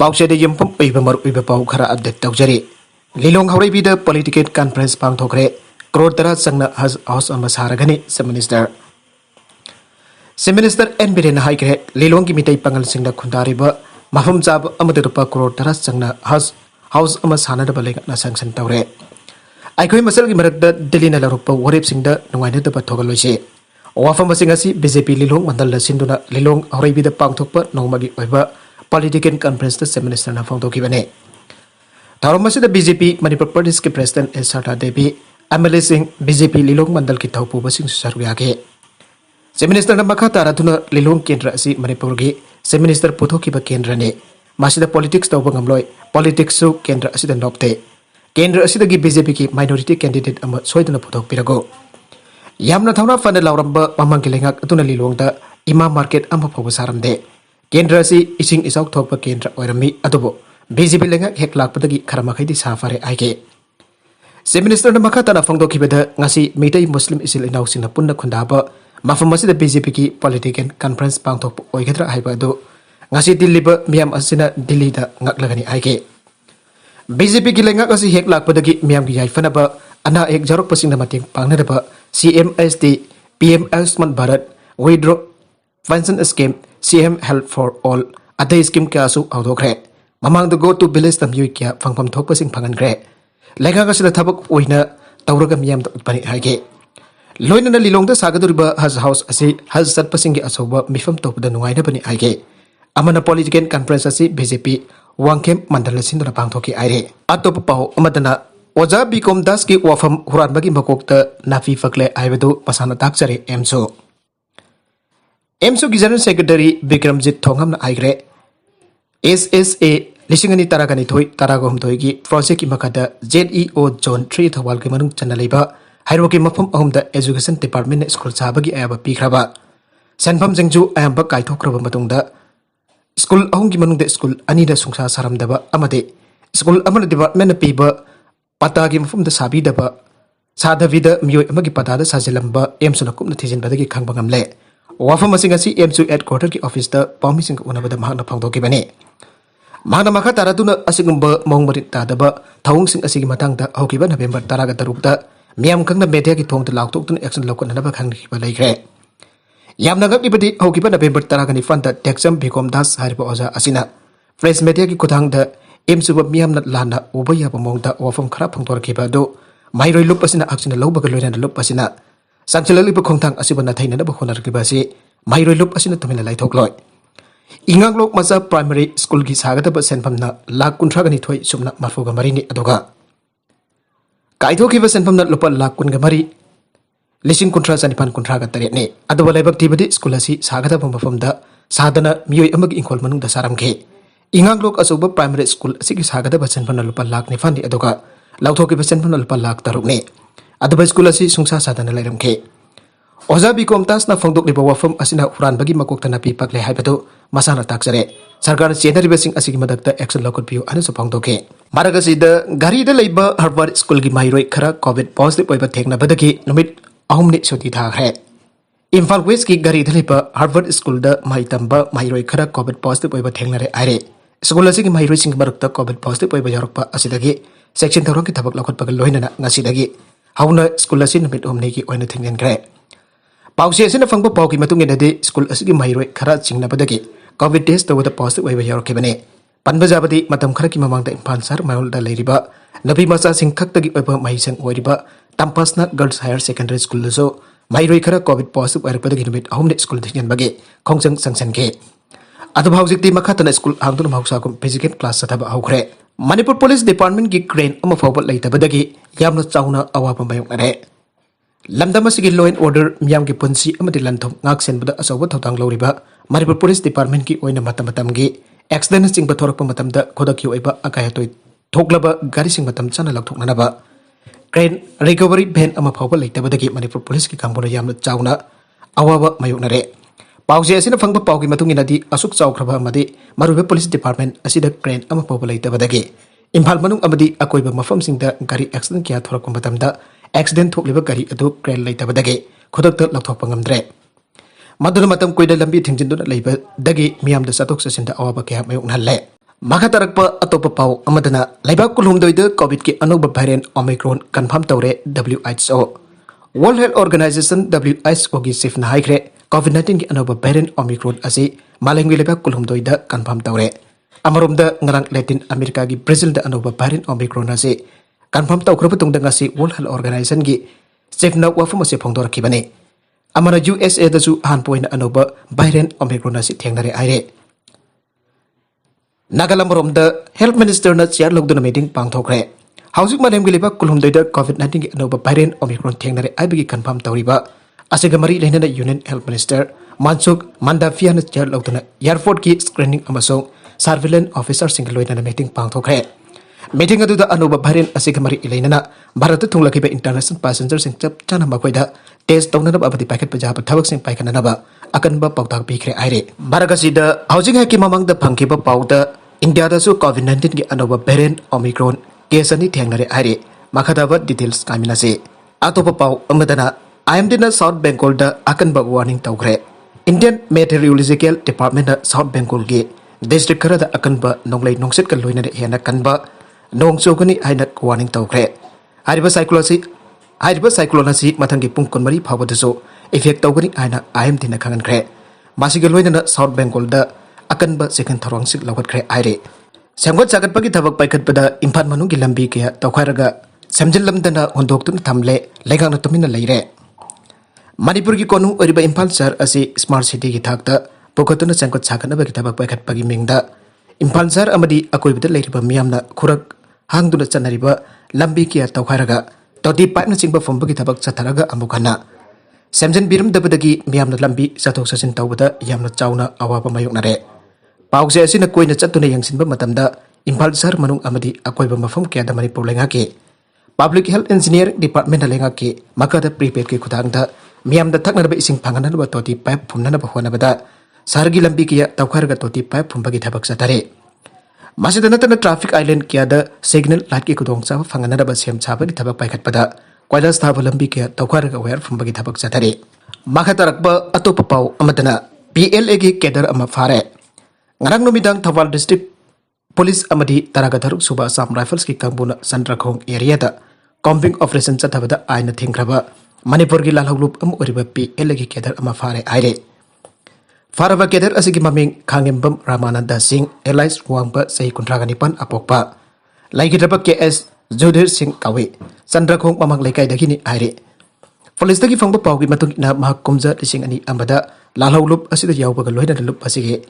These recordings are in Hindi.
पाउसेद यमफम उइबमर उइब पाउ खरा अपडेट तौजरी लिलोंग हौरैबीद पॉलिटिकल कॉन्फ्रेंस पांगथोखरे करोड़ तरा संगना हाउस अमा सारगनी सब मिनिस्टर एन बिरेन हाइग्रे लिलोंग की मिटै पंगल सिंगदा खुंदारिबा मफम चाब अमद रुपा करोड़ तरा संगना हाउस अमा सानदबा लेगना सैंक्शन तौरे आइखोय मसल की मरकदा दिल्लीना लरुपा वरेप सिंगदा नुंगाइनदबा थोगलोइसे वाफम सिंगासी बीजेपी लिलोंग मंडल सिंदुना लिलोंग हौरैबीद पांगथोकपा नौमगी ओइबा पॉलिटिकल कॉन्फ्रेंस सब मिनिस्टर फोंदोखिबने थौरम बीजेपी मणिपुर प्रदेश के प्रेसिडेंट एस सरदा देवी एमएलए सिंह बीजेपी लिलोंग मंडल की थौपुबसिंग सरुक यागे सब मिनिस्टर मखा तारादुना लिलोंग केंद्र असि मणिपुर की सब मिनिस्टर पुथोखिबा केंद्र ने मासिदा पॉलिटिक्स तौब ngamloi पॉलिटिक्स सु केंद्र असिदा नोक्ते केंद्र असिदगी बीजेपी की माइनॉरिटी कैंडिडेट अमा सोइदना पुथोकपिरगो यामना थौना फन लावरंबा ममंग लेंगाक अतुना लिलोंगदा इमा मार्केट अमा फोब सारमदे केंद्र असि इसिंग इसाउ थोप केंद्र ओरमी अदुबो बीजेपी लेंगाक हेक लाकपदगी खरमखैदी साफारे आइगे सब मिनिस्टर मखा तना फोंदोखिबदा ngasi मेटै मुस्लिम इसिल इनाउसिंगना पुन्ना खुंदाबा मफम असिदा बीजेपी की पॉलिटिकल कॉन्फ्रेंस पांगथोक ओइगद्रा हाइबा दो ngasi दिल्लीबा मियाम असिना दिल्लीदा ngakлагani आइगे बीजेपी की लेंगाक असि हेक लाकपदगी मियाम की याइफनबा अना एक जरोक पसिंगना मतेंग पांगनदबा CMST PM Ayushman Bharat widow pension scheme CM help for all अदय स्कीम क्यासु औदोखरे ममांग गो टू विलेज तमयुई क्या फंगफम थोकपसिंग फंगनग्रे लेंगाक असिदा थबक ओइना तौरगा मियाम उत्पनि हाइगे लोइनना लिलोंगदा सागदुरिबा हज हाउस असि हज चटपसिंग असौबा मिफम तोपदा नुंगाइनबनि हाइगे अमना पॉलिटिकल कॉन्फ्रेंस असि बीजेपी वांगखेम मंडल सिंदुना पांगथोकी आइरे अतोप पाउ अमदना ओजा बिकोम दास की वाफम हुरानबगी मकोकता नाफी फकले आइबदु पसाना ताकचरे एमसो की जनरल सेक्रेटरी विक्रमजीत थोंगम आइग्रे एसएसए लिसिंगनी तारागनी थोई तारागोम थोई की प्रोजेक्ट की मखदा जेईओ जोन 3 थवाल के मनुंग चन्नलेबा हाइरो के मफम अहुमदा एजुकेशन डिपार्टमेंट स्कूल चाबगी आयाबा पीखराबा सेनफम जिंगजु आयाबा काइथोक्रबा मतुंगदा स्कूल अहुम की मनुंग स्कूल अनीदा सुंसा सारमदबा अमदे स्कूल अमन डिपार्टमेंट पीबा पता की मफम द साबीदबा साधविदा मियोय अमगी पतादा साजिलंबा एमसुना कुमना थिजिनबदगी खांगबंगमले वाफम असिंगसी एमसु हेडक्वार्टर की ऑफिस द पामिसिंग उनबद महना फोंदोकिबने महना मखा तारादुना असिगुंबा मोंगमरि तादबा थौंगसिंग असिगी मतंगदा हौकिबा नवेंबर 13 दा मियाम खंगना मेडिया की थोंगदा लाउतोक्तुन एक्शन लौकनबा खंगनिबा लैग्रे यामना गकिबदि हौकिबा नवेंबर 13 फंदा टेक्सम बिकोम दास हारिबा ओजा असिना प्रेस मीडिया की खुथांगदा एमसुबा मियामना लाना उबयाबा मोंगदा वाफम खरा फोंदोरकिबा दो माइरोइ लुप असिना अक्सिना लौबगा लोइना लुप असिना सांचललिब खोंथांग असिबा नथैनदबा होनरकिबासी माइरोइ लुप असिना तुमिना लाइथोकलोय इंगांगलोक मसा प्राइमरी स्कूल की सागदबा सेनफमना लाख 13 सुमना मफुगा मरिनी अदुगा काइथोकिबा सेनफमना लुप लाख 13 लिसिंग 13 ने अदुबा लाइबक तिबदि स्कूल असि सागदबा मफमदा सादना मियोय अमगी इंखोल मनुंगदा सारमखे इंगांगलोक असुबा प्राइमरी स्कूल असि सागदबा सेनफमना लुप लाख 9 अदुगा लाउथोकिबा सेनफमना लुप लाख 3 ने अदुबा स्कूल असि सुंसा सादना लाइरमखे ओजा बिकोमतासना फोंदोकलिबा वाफम असिना हुरानबगी मकोकतना पीपकले हाइबदो मसाना ताकजरे सरकार चेनरिबसिंग असिगी मदक्ता एक्शन लौकटपियो अनसु फोंदोके मारगसिद घारी द लेबा हर्बर्ट स्कूल की माहिरोई खरा कोविड पॉजिटिव ओइबा थेंगनाबदगी नुमित अहुमनि सुति थाखरे इम्फाल वेस्ट की घारी द लेबा हर्बर्ट स्कूल द माइतंबा माहिरोई खरा कोविड पॉजिटिव ओइबा थेंगनारे आइरे स्कूल असिगी माहिरोई सिंग मरक्ता कोविड पॉजिटिव ओइबा यारकपा असिदगी सेक्शन थौरक की थबक लौकटपगा लोइनना ngasiदगी हाउना स्कूल असि नुमित ओमने की ओइना थेंगनग्रे पाउसे असिना फंगबा पाउ की मतुंगिनदि स्कूल असिगी माहिरोई खरा चिंगनाबदगी कोविड टेस्ट तौबदा पॉजिटिव ओइबा यारकखिबने पनबजाबदी मतम खरकी ममांगदा इम्फाल सर मारोलदा लेरिबा नबी मचा सिंखक्तगी ओइबा माहिसंग ओइरिबा तंपासना गर्ल्स हायर सेकेंडरी स्कूल दसो माहिरोई खरा कोविड पॉजिटिव ओइरपदगी नुमित अहुमने स्कूल थिंगनबगे खोंजंग संसनगे अदुबा हौजिकति मखातना स्कूल हांगदुन मौसाकुम फिजिकल क्लास सथबा हौखरे मणिपुर पुलिस डिपार्टमेंट की क्रेन अमा फावबा लेतबदगी यामना चाउना अवापा मायोंगनरे लमदम असिगी लॉ एंड ऑर्डर मियाम की पुंसी अमदि लंथोम ngaksenbada असौबा थौतांग लौरिबा मणिपुर पुलिस डिपार्टमेंट की ओइना मतमतमगी एक्सीडेंट चिंग थोरकपा मतमदा खोदकी ओइबा अकायतोय थोकलबा गाड़ी सिंग मतम चना लौथोकनबा क्रेन रिकवरी वैन अमा फावबा लेतबदगी मणिपुर पुलिस की कांगबोना यामना चाउना अवाबा मायोनरे पाउजे असिना फंगबा पाउगी मतुंगिनदि असुक चाउखरबा अमदि मरुबे पुलिस डिपार्टमेंट असिदा क्रेन अमा फावबा लेतबदगी इम्फाल मनुंग अमदि अकोइबा मफमसिंगदा गाड़ी एक्सीडेंट किया थोरकपा मतमदा एक्सीडेंट थोकलिबा गाड़ी अदु क्रेन लेतबदगी खुदकता लौथोकपा ngamdre मदुन मतम कोइदा लंबी थिंजिंदुना लेबदगी मियामदा चतोक चसिंदा अवाबा क्या मायोनहल्ले Maka tarakpa atopa pau amadana Leiba kulhumdoida COVID ki anuba variant Omicron confirm tawre WHO. World Health Organization WHO gi sifna haikre COVID-19 ki anuba variant Omicron asi malengwi Leiba kulhumdoida confirm tawre. Amarumda ngarang Latin America gi Brazil da anuba variant Omicron asi confirm tawkra tungda ngasi World Health Organization gi sifna wafum ase phongdor kibane. Amara USA da su han point anuba variant Omicron asi Thengnare aire. Nagalam the Health Minister na chair logduna meeting pangthokre. Housing malem giliba kulhumdoida COVID-19 ki anuba variant Omicron Thengnare aibigi confirm tawriba. Asigamari lehnana Union Health Minister Mansuk Mandafia na chair logduna airport ki screening amasong surveillance officer singloina na meeting pangthokre. Meeting aduda anuba variant asigamari lehnana Bharat thunglakiba international passenger sing chap chana makoida test tawna abadi packet pajaba thabak sing paikana ba akanba pawtak bikre aire. Baragasida housing haki mamang da phangkiba pawda India da su COVID-19 ki anuba variant Omicron case ani Thengnare aire. Makadaba details kamina se. Atopa pau amadana IMD na South Bengal da akanba warning tawkre. Indian Meteorological Department na South Bengal gi district khara da akanba nonglai nongset ka loina hena kanba nongchogani haina warning tawkre. Hariba cyclone asi mathangi pung konmari phawa da so effect tawgani haina IMD na khangan kre. Masiga loina na South Bengal da akanba second tharong sik lawat kre aire. Samgot sagat pagi thabak paikat pada impan manungi lambi kaya tawkhairaga samjil lamdana hondoktun thamle legang na tumina leire. Manipur ki konu oriba Imphal Shahar asi smart city ki thakta pokotuna samgot sagat na bagi thabak paikat pagi mingda Imphal Shahar amadi akoibada leiriba miyamna khurak hangduna chanariba lambi kaya tawkhairaga toti pipe na chingba fombagi thabak chatharaga amukana samjin biram dabadagi miyamna lambi sathok sasin tawbada yamna chawna awaba mayoknare. Paukse asina koina chatuna yangsinba matamda Imphal Shahar manung amadi akoiba mafam kaya da Manipur lengake Public Health Engineering Department na lengake makada prepaid ke khudangda miyamda thaknaba ising phanganaba toti pipe phumnaba honabada sargi lambi kiya tawkharga toti pipe phumbagi thabak satare. Masidana tana traffic island kiya da signal light ki khudongcha phanganaba sem chabagi thabak paikhatpada koilas thaba lambi kiya tawkharga wire phumbagi thabak satare. Makhatarakba atopa pau amadana PLA ki kedar ama fare. Ngarang numidang Thawal District Police amadi Taragatharuk Suba Assam Rifles ki kambuna Sandrakhong area da combing operation chathabada aina thingkraba Manipur gi lalhoglup am oriba PLA ki kedar ama fare aire. Faraba kedar asigi maming Khangembam Ramananda Singh Elias Wangba sahi kuntragani apokpa laigidaba KS Jodhir Singh kawe Sandrakhong mamang laikai dagini aire. Police dagi fangba pawgi matung na mahakumja lising ani ambada lalhoglup asida yawbaga loina lup asige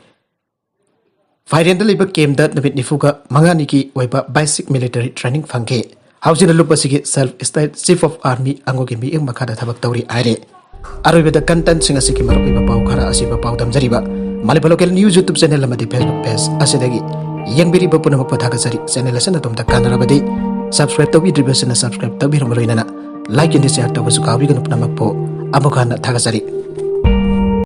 Fairenda liba came that Numit Nifuga Manganiki Weba basic military training fanke. Housing the Lupasiki self-styled Chief of Army Angogimi in Makada Tabak Tauri Aire. Arube the content sing a Siki Maruba Pau Khara Asiba Pau Tamzariba. Malipalocal news YouTube channel Lamadi Facebook page Asedagi. Young Biri Bopuna Patakasari, channel Senatum the Kanarabadi. Subscribe to be driven and subscribe to be Romalina. Like in this art of Sukawi Namakpo, Abokana Takasari.